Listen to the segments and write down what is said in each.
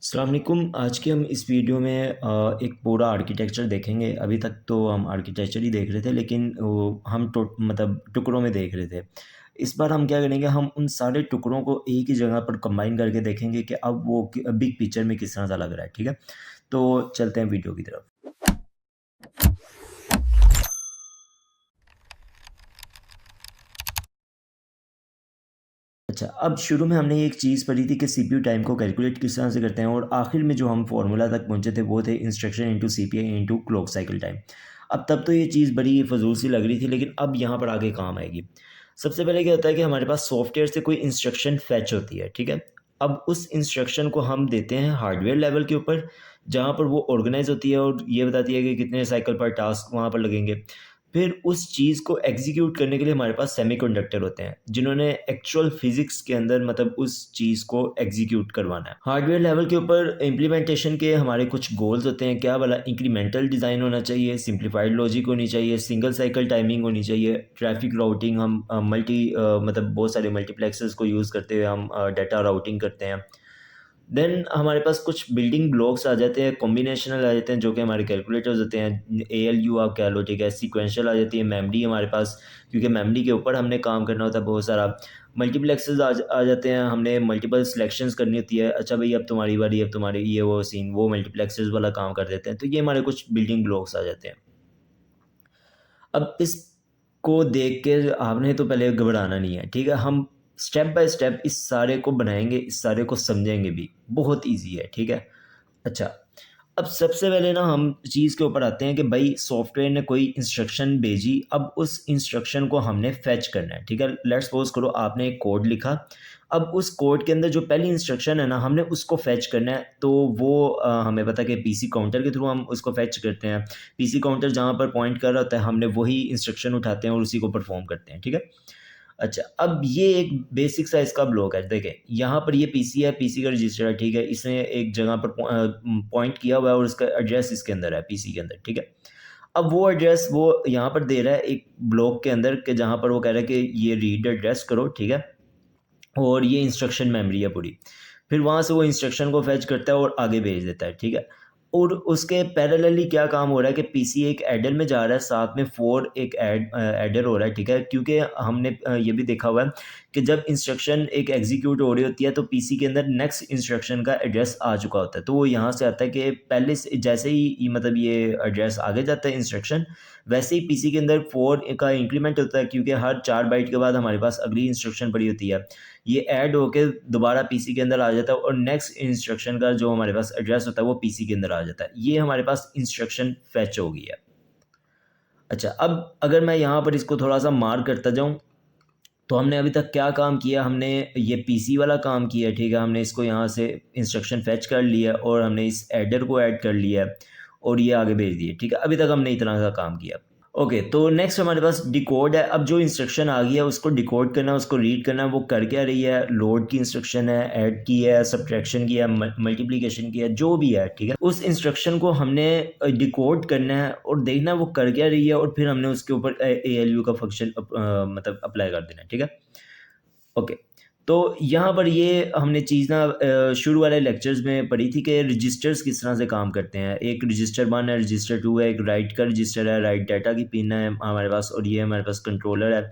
अस्सलाम वालेकुम। आज के हम इस वीडियो में एक पूरा आर्किटेक्चर देखेंगे। अभी तक तो हम आर्किटेक्चर ही देख रहे थे, लेकिन वो हम मतलब टुकड़ों में देख रहे थे। इस बार हम क्या करेंगे, हम उन सारे टुकड़ों को एक ही जगह पर कंबाइन करके देखेंगे कि अब वो बिग पिक्चर में किस तरह का लग रहा है। ठीक है, तो चलते हैं वीडियो की तरफ। अच्छा, अब शुरू में हमने एक चीज़ पढ़ी थी कि सीपीयू टाइम को कैलकुलेट किस तरह से करते हैं, और आखिर में जो हम फार्मूला तक पहुंचे थे वो थे instruction into CPI into clock cycle time. अब तब तो ये चीज़ बड़ी फजूल सी लग रही थी, लेकिन अब यहाँ पर आगे काम आएगी। सबसे पहले क्या होता है कि हमारे पास सॉफ्टवेयर से कोई इंस्ट्रक्शन फैच होती है। ठीक है, अब उस इंस्ट्रक्शन को हम देते हैं हार्डवेयर लेवल के ऊपर, जहाँ पर वो ऑर्गेनाइज होती है और ये बताती है कि कितने साइकिल पर टास्क वहाँ पर लगेंगे। फिर उस चीज़ को एग्जीक्यूट करने के लिए हमारे पास सेमीकंडक्टर होते हैं, जिन्होंने एक्चुअल फिजिक्स के अंदर मतलब उस चीज़ को एग्जीक्यूट करवाना है। हार्डवेयर लेवल के ऊपर इम्प्लीमेंटेशन के हमारे कुछ गोल्स होते हैं। क्या वाला इंक्रीमेंटल डिज़ाइन होना चाहिए, सिंप्लीफाइड लॉजिक होनी चाहिए, सिंगल साइकिल टाइमिंग होनी चाहिए, ट्रैफिक राउटिंग, हम मतलब बहुत सारे मल्टीप्लेक्सेस को यूज़ करते हुए हम डाटा राउटिंग करते हैं। देन हमारे पास कुछ बिल्डिंग ब्लॉक्स आ जाते हैं, कॉम्बिनेशनल आ जाते हैं, जो कि हमारे कैलकुलेटर्स होते हैं। एएलयू आप कह लो, ठीक है। सीक्वेंशियल आ जाती है मेमोरी हमारे पास, क्योंकि मेमोरी के ऊपर हमने काम करना होता है बहुत सारा। मल्टीप्लेक्सेस आ जाते हैं, हमने मल्टीपल सिलेक्शंस करनी होती है। अच्छा भाई, अब तुम्हारी बारी, अब तुम्हारी ये वो सीन, वो मल्टीप्लेक्सेस वाला काम कर देते हैं। तो ये हमारे कुछ बिल्डिंग ब्लॉक्स आ जाते हैं। अब इसको देख के आपने तो पहले घबराना नहीं है, ठीक है। हम स्टेप बाय स्टेप इस सारे को बनाएंगे, इस सारे को समझेंगे भी। बहुत ईजी है, ठीक है। अच्छा, अब सबसे पहले ना हम चीज़ के ऊपर आते हैं कि भाई सॉफ्टवेयर ने कोई इंस्ट्रक्शन भेजी, अब उस इंस्ट्रक्शन को हमने फेच करना है। ठीक है, लेट्स सपोज करो आपने एक कोड लिखा। अब उस कोड के अंदर जो पहली इंस्ट्रक्शन है ना, हमने उसको फेच करना है। तो वो हमें पता है कि पीसी काउंटर के थ्रू हम उसको फेच करते हैं। पीसी काउंटर जहाँ पर पॉइंट कर रहा होता है, हमने वही इंस्ट्रक्शन उठाते हैं और उसी को परफॉर्म करते हैं। ठीक है। अच्छा, अब ये एक बेसिक सा इसका ब्लॉक है। देखें, यहाँ पर ये पीसी है, पीसी का रजिस्टर है, ठीक है। इसने एक जगह पर पॉइंट किया हुआ है और उसका एड्रेस इसके अंदर है, पीसी के अंदर, ठीक है। अब वो एड्रेस वो यहाँ पर दे रहा है एक ब्लॉक के अंदर, कि जहाँ पर वो कह रहा है कि ये रीड एड्रेस करो, ठीक है। और ये इंस्ट्रक्शन मेमोरी है पूरी। फिर वहाँ से वो इंस्ट्रक्शन को फेच करता है और आगे भेज देता है, ठीक है। और उसके पैरेलली क्या काम हो रहा है कि पीसी एक एडर में जा रहा है, साथ में 4 एक एडर हो रहा है, ठीक है। क्योंकि हमने ये भी देखा हुआ है कि जब इंस्ट्रक्शन एक एग्जीक्यूट हो रही होती है, तो पीसी के अंदर नेक्स्ट इंस्ट्रक्शन का एड्रेस आ चुका होता है। तो वो यहाँ से आता है कि पहले से जैसे ही मतलब ये एड्रेस आगे जाता है इंस्ट्रक्शन, वैसे ही पीसी के अंदर 4 का इंक्रीमेंट होता है, क्योंकि हर 4 बाइट के बाद हमारे पास अगली इंस्ट्रक्शन पड़ी होती है। ये ऐड होके दोबारा पीसी के अंदर आ जाता है और नेक्स्ट इंस्ट्रक्शन का जो हमारे पास एड्रेस होता है वो पीसी के अंदर आ जाता है। ये हमारे पास इंस्ट्रक्शन फेच हो गई है। अच्छा, अब अगर मैं यहाँ पर इसको थोड़ा-सा मार्क करता जाऊँ, तो हमने अभी तक क्या काम किया, हमने ये पीसी वाला काम किया, ठीक है। हमने इसको यहाँ से इंस्ट्रक्शन फेच कर लिया और हमने इस एडर को ऐड कर लिया और ये आगे भेज दिए, ठीक है। अभी तक हमने इतना सा काम किया। ओके, तो नेक्स्ट हमारे पास डिकोड है। अब जो इंस्ट्रक्शन आ गई है उसको डिकोड करना है, उसको रीड करना है। वो कर क्या रही है, लोड की इंस्ट्रक्शन है, ऐड की है, सब्ट्रैक्शन की है, मल्टीप्लिकेशन की है, जो भी है, ठीक है। उस इंस्ट्रक्शन को हमने डिकोड करना है और देखना है वो कर क्या रही है, और फिर हमने उसके ऊपर एएलयू का फंक्शन मतलब अप्लाई कर देना है, ठीक है। ओके, तो यहाँ पर ये हमने चीज़ ना शुरू वाले लेक्चर्स में पढ़ी थी कि रजिस्टर्स किस तरह से काम करते हैं। एक रजिस्टर 1 है, रजिस्टर 2 है, एक राइट का रजिस्टर है, राइट डाटा की पिन है हमारे पास, और ये हमारे पास कंट्रोलर है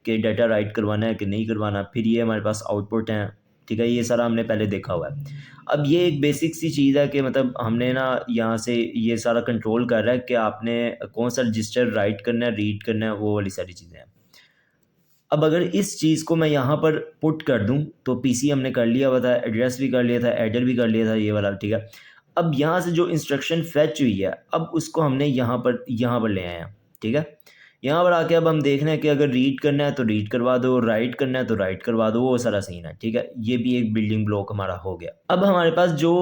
कि डाटा राइट करवाना है कि नहीं करवाना। फिर ये हमारे पास आउटपुट है, ठीक है। ये सारा हमने पहले देखा हुआ है। अब ये एक बेसिक सी चीज़ है कि मतलब हमने ना यहाँ से ये सारा कंट्रोल कर रहा है कि आपने कौन सा रजिस्टर राइट करना है, रीड करना है, वो वाली सारी चीज़ें हैं। अब अगर इस चीज़ को मैं यहाँ पर पुट कर दूँ, तो पीसी हमने कर लिया हुआ था, एड्रेस भी कर लिया था, एडर भी कर लिया था, ये वाला, ठीक है। अब यहाँ से जो इंस्ट्रक्शन फेच हुई है, अब उसको हमने यहाँ पर ले आए हैं, ठीक है। यहाँ पर आके अब हम देख रहे हैं कि अगर रीड करना है तो रीड करवा दो, राइट करना है तो राइट करवा दो, वो सारा सीन है, ठीक है। ये भी एक बिल्डिंग ब्लॉक हमारा हो गया। अब हमारे पास जो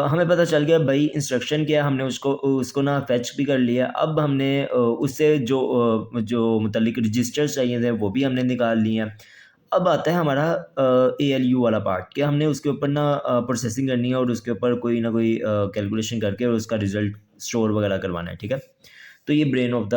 हमें पता चल गया भाई इंस्ट्रक्शन क्या है, हमने उसको उसको ना फेच भी कर लिया। अब हमने उससे जो मुतल्लिक रजिस्टर्स चाहिए थे वो भी हमने निकाल लिए हैं। अब आता है हमारा एएलयू वाला पार्ट, कि हमने उसके ऊपर ना प्रोसेसिंग करनी है और उसके ऊपर कोई ना कोई कैलकुलेशन करके और उसका रिज़ल्ट स्टोर वगैरह करवाना है, ठीक है। तो ये ब्रेन ऑफ द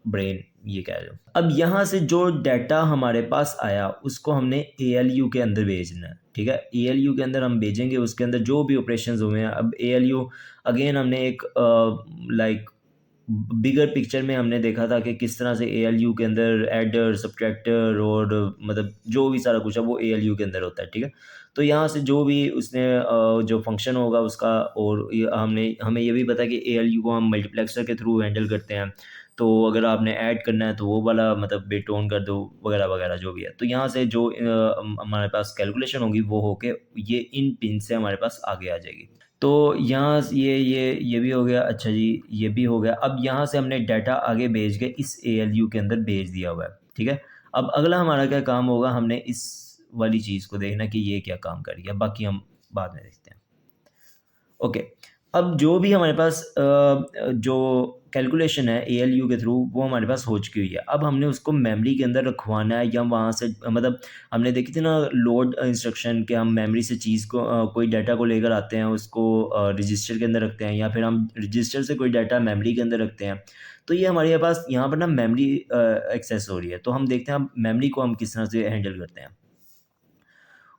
ब्रेन ये कह रहे हो। अब यहाँ से जो डाटा हमारे पास आया उसको हमने ALU के अंदर भेजना है, ठीक है। ALU के अंदर हम भेजेंगे, उसके अंदर जो भी ऑपरेशंस हुए हैं। अब ALU अगेन हमने एक लाइक बिगर पिक्चर में हमने देखा था कि किस तरह से ALU के अंदर एडर, सब्ट्रैक्टर और मतलब जो भी सारा कुछ है वो ALU के अंदर होता है, ठीक है। तो यहाँ से जो भी उसने जो फंक्शन होगा उसका, और हमें ये भी पता है कि ALU को हम मल्टीप्लेक्सर के थ्रू हैंडल करते हैं। तो अगर आपने ऐड करना है तो वो वाला मतलब बिट ऑन कर दो, वगैरह वगैरह जो भी है। तो यहाँ से जो हमारे पास कैलकुलेशन होगी वो होके ये इन पिन से हमारे पास आगे आ जाएगी। तो यहाँ ये भी हो गया। अच्छा जी, ये भी हो गया। अब यहाँ से हमने डाटा आगे भेज के इस ALU के अंदर भेज दिया हुआ है, ठीक है। अब अगला हमारा क्या काम होगा, हमने इस वाली चीज़ को देखना कि ये क्या काम कर रही है, बाकी हम बाद में देखते हैं। ओके, अब जो भी हमारे पास जो कैलकुलेशन है ALU के थ्रू वो हमारे पास हो चुकी हुई है। अब हमने उसको मेमोरी के अंदर रखवाना है, या वहाँ से मतलब हमने देखी थी ना लोड इंस्ट्रक्शन के, हम मेमोरी से चीज़ को कोई डाटा को लेकर आते हैं, उसको रजिस्टर के अंदर रखते हैं, या फिर हम रजिस्टर से कोई डाटा मेमोरी के अंदर रखते हैं। तो ये हमारे पास यहाँ पर ना मेमोरी एक्सेस हो रही है। तो हम देखते हैं अब मेमोरी को हम किस तरह से हैंडल करते हैं।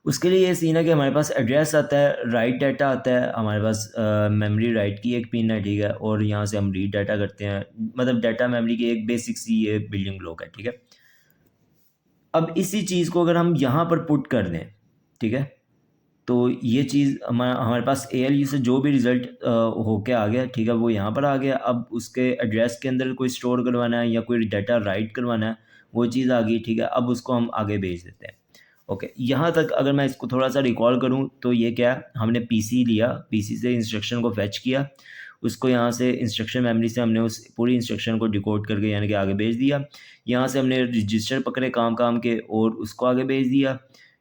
उसके लिए ये सीन है कि हमारे पास एड्रेस आता है, राइट डाटा आता है, हमारे पास मेमोरी राइट की एक पिन है, ठीक है, और यहाँ से हम रीड डाटा करते हैं। मतलब डाटा मेमोरी की एक बेसिक सी ये बिल्डिंग ब्लॉक है, ठीक है। अब इसी चीज़ को अगर हम यहाँ पर पुट कर दें, ठीक है, तो ये चीज़ हमारे पास ALU से जो भी रिज़ल्ट होके आ गया, ठीक है, वो यहाँ पर आ गया। अब उसके एड्रेस के अंदर कोई स्टोर करवाना है या कोई डाटा राइट करवाना है, वो चीज़ आ गई, ठीक है। अब उसको हम आगे भेज देते हैं। ओके, यहाँ तक अगर मैं इसको थोड़ा-सा रिकॉल करूँ तो ये क्या है, हमने PC लिया, PC से इंस्ट्रक्शन को फेच किया, उसको यहाँ से इंस्ट्रक्शन मेमोरी से हमने उस पूरी इंस्ट्रक्शन को डिकोड करके यानी कि आगे भेज दिया। यहाँ से हमने रजिस्टर पकड़े काम-काम के और उसको आगे भेज दिया।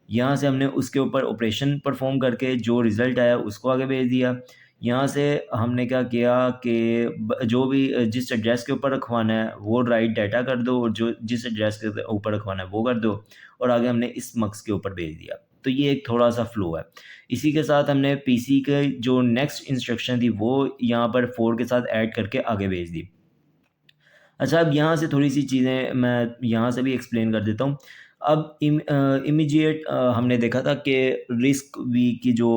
यहाँ से हमने उसके ऊपर ऑपरेशन परफ़ॉर्म करके जो रिज़ल्ट आया उसको आगे भेज दिया। यहाँ से हमने क्या किया कि जो भी जिस एड्रेस के ऊपर रखवाना है वो राइट डाटा कर दो, और जो जिस एड्रेस के ऊपर रखवाना है वो कर दो, और आगे हमने इस मक्स के ऊपर भेज दिया। तो ये एक थोड़ा-सा फ़्लो है। इसी के साथ हमने PC के जो नेक्स्ट इंस्ट्रक्शन थी वो यहाँ पर 4 के साथ ऐड करके आगे भेज दी। अच्छा, अब यहाँ से थोड़ी-सी चीज़ें मैं यहाँ से भी एक्सप्लेन कर देता हूँ। अब इमीडिएट हमने देखा था कि RISC-V की जो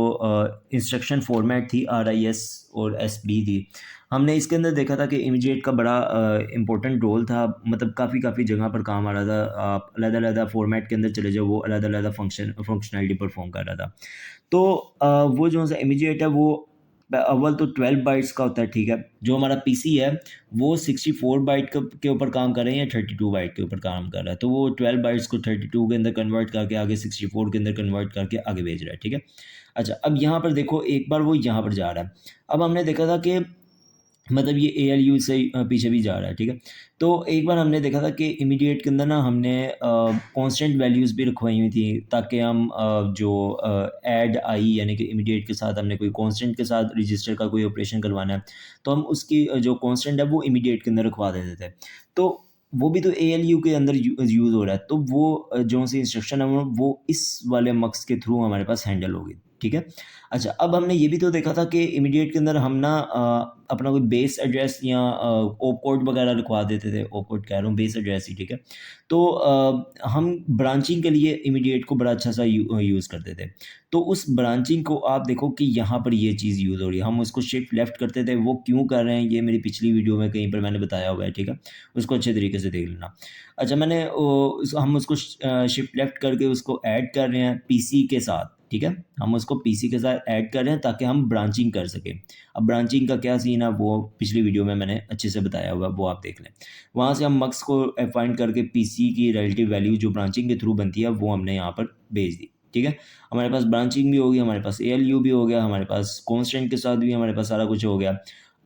इंस्ट्रक्शन फ़ॉर्मेट थी RIS और SB थी। हमने इसके अंदर देखा था कि इमीडिएट का बड़ा इम्पोर्टेंट रोल था, मतलब काफ़ी जगह पर काम आ रहा था। आप अलग-अलग फ़ॉर्मेट के अंदर चले जाओ, वो अलग-अलग फंक्शनैलिटी परफ़ॉर्म कर रहा था। तो वो जो-सा इमीडिएट है वो अव्वल तो 12 बाइट्स का होता है, ठीक है। जो हमारा पीसी है वो 64 बाइट के ऊपर काम कर रहे हैं या 32 बाइट के ऊपर काम कर रहा है। तो वो 12 बाइट्स को 32 के अंदर कन्वर्ट करके आगे 64 के अंदर कन्वर्ट करके आगे भेज रहा है, ठीक है। अच्छा, अब यहाँ पर देखो, एक बार वो यहाँ पर जा रहा है। अब हमने देखा था कि मतलब ये ALU से पीछे भी जा रहा है, ठीक है। तो एक बार हमने देखा था कि इमीडिएट के अंदर ना हमने कांस्टेंट वैल्यूज़ भी रखवाई हुई थी, ताकि हम जो ऐड आई यानी कि इमीडिएट के साथ हमने कोई कांस्टेंट के साथ रजिस्टर का कोई ऑपरेशन करवाना है, तो हम उसकी जो कांस्टेंट है वो इमीडिएट के अंदर रखवा देते थे। तो वो भी तो ALU के अंदर यूज़ हो रहा है, तो वो जो सी इंस्ट्रक्शन है वो इस वाले मक्स के थ्रू हमारे पास हैंडल होगी, ठीक है। अच्छा, अब हमने ये भी तो देखा था कि इमीडिएट के अंदर हम ना अपना कोई बेस एड्रेस या ओप कोड वगैरह लिखवा देते थे। ओप कोड कह रहा हूँ, बेस एड्रेस ही, ठीक है। तो हम ब्रांचिंग के लिए इमीडिएट को बड़ा अच्छा-सा यूज़ करते थे। तो उस ब्रांचिंग को आप देखो कि यहाँ पर ये चीज़ यूज़ हो रही है। हम उसको शिफ्ट लेफ्ट करते थे, वो क्यों कर रहे हैं ये मेरी पिछली वीडियो में कहीं पर मैंने बताया हुआ है, ठीक है। उसको अच्छे तरीके से देख लेना। अच्छा, मैंने हम उसको शिफ्ट लेफ्ट करके उसको ऐड कर रहे हैं पीसी के साथ, ठीक है। हम उसको पीसी के साथ ऐड कर रहे हैं ताकि हम ब्रांचिंग कर सकें। अब ब्रांचिंग का क्या सीन है वो पिछली वीडियो में मैंने अच्छे से बताया हुआ है, वो आप देख लें। वहाँ से हम मक्स को फाइंड करके पीसी की रिलेटिव वैल्यू जो ब्रांचिंग के थ्रू बनती है वो हमने यहाँ पर भेज दी, ठीक है। हमारे पास ब्रांचिंग भी हो गई, हमारे पास ALU भी हो गया, हमारे पास कांस्टेंट के साथ भी हमारे पास सारा कुछ हो गया।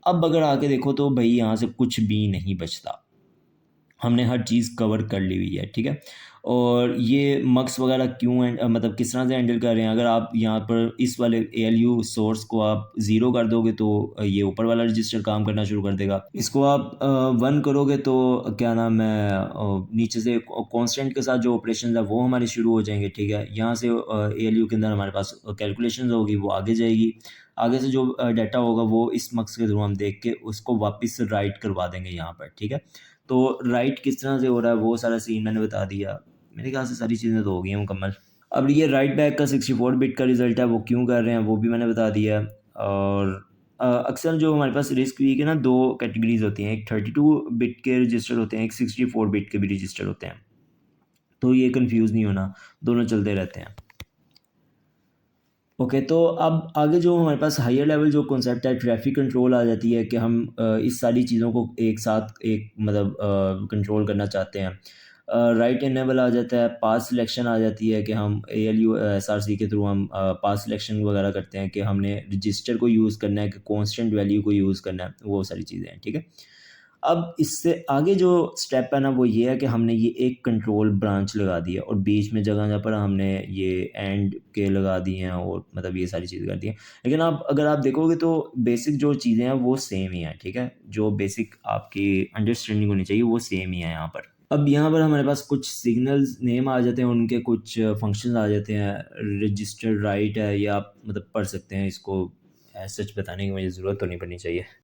अब अगर आके देखो तो भई यहाँ से कुछ भी नहीं बचता। हमने हर चीज़ कवर कर ली हुई है, ठीक है। और ये मक्स वगैरह क्यों मतलब किस तरह से हैंडल कर रहे हैं, अगर आप यहाँ पर इस वाले ALU सोर्स को आप 0 कर दोगे तो ये ऊपर वाला रजिस्टर काम करना शुरू कर देगा। इसको आप 1 करोगे तो क्या नाम है, नीचे से कांस्टेंट के साथ जो ऑपरेशंस है वो हमारे शुरू हो जाएँगे, ठीक है। यहाँ से ALU के अंदर हमारे पास कैलकुलेशंस होगी, वो आगे जाएगी। आगे से जो डाटा होगा वो इस मक्स के थ्रू हम देख के उसको वापस राइट करवा देंगे यहाँ पर, ठीक है। तो राइट किस तरह से हो रहा है वो सारा सीन मैंने बता दिया। मेरे ख्याल से सारी चीज़ें तो हो गई हैं मुकम्मल। अब ये राइट बैक का 64 बिट का रिज़ल्ट है वो क्यों कर रहे हैं वो भी मैंने बता दिया है। और अक्सर जो हमारे पास रिस्क वी के ना 2 कैटेगरीज़ होती हैं, एक 32 बिट के रजिस्टर होते हैं, एक 64 बिट के भी रजिस्टर होते हैं। तो ये कन्फ्यूज़ नहीं होना, दोनों चलते रहते हैं। ओके, तो अब आगे जो हमारे पास हायर लेवल जो कॉन्सेप्ट है ट्रैफ़िक कंट्रोल आ जाती है कि हम इस सारी चीज़ों को एक साथ एक मतलब कंट्रोल करना चाहते हैं। राइट इनेबल आ जाता है, पाथ सिलेक्शन आ जाती है कि हम एएलयू एसआरसी के थ्रू हम पाथ सिलेक्शन वगैरह करते हैं कि हमने रजिस्टर को यूज़ करना है कि कांस्टेंट वैल्यू को यूज़ करना है, वो सारी चीज़ें हैं, ठीक है? अब इससे आगे जो स्टेप है ना वो ये है कि हमने ये एक कंट्रोल ब्रांच लगा दी है और बीच में जगह-जगह पर हमने ये एंड के लगा दिए हैं और मतलब ये सारी चीज़ें कर दी हैं। लेकिन आप अगर आप देखोगे तो बेसिक जो चीज़ें हैं वो सेम ही हैं, ठीक है? जो बेसिक आपकी अंडरस्टैंडिंग होनी चाहिए वो सेम ही है यहाँ पर। अब यहाँ पर हमारे पास कुछ सिग्नल्स नेम आ जाते हैं, उनके कुछ फंक्शंस आ जाते हैं। रजिस्टर राइट है, ये आप मतलब पढ़ सकते हैं इसको, एज़ सच बताने की मुझे ज़रूरत तो नहीं पड़नी चाहिए।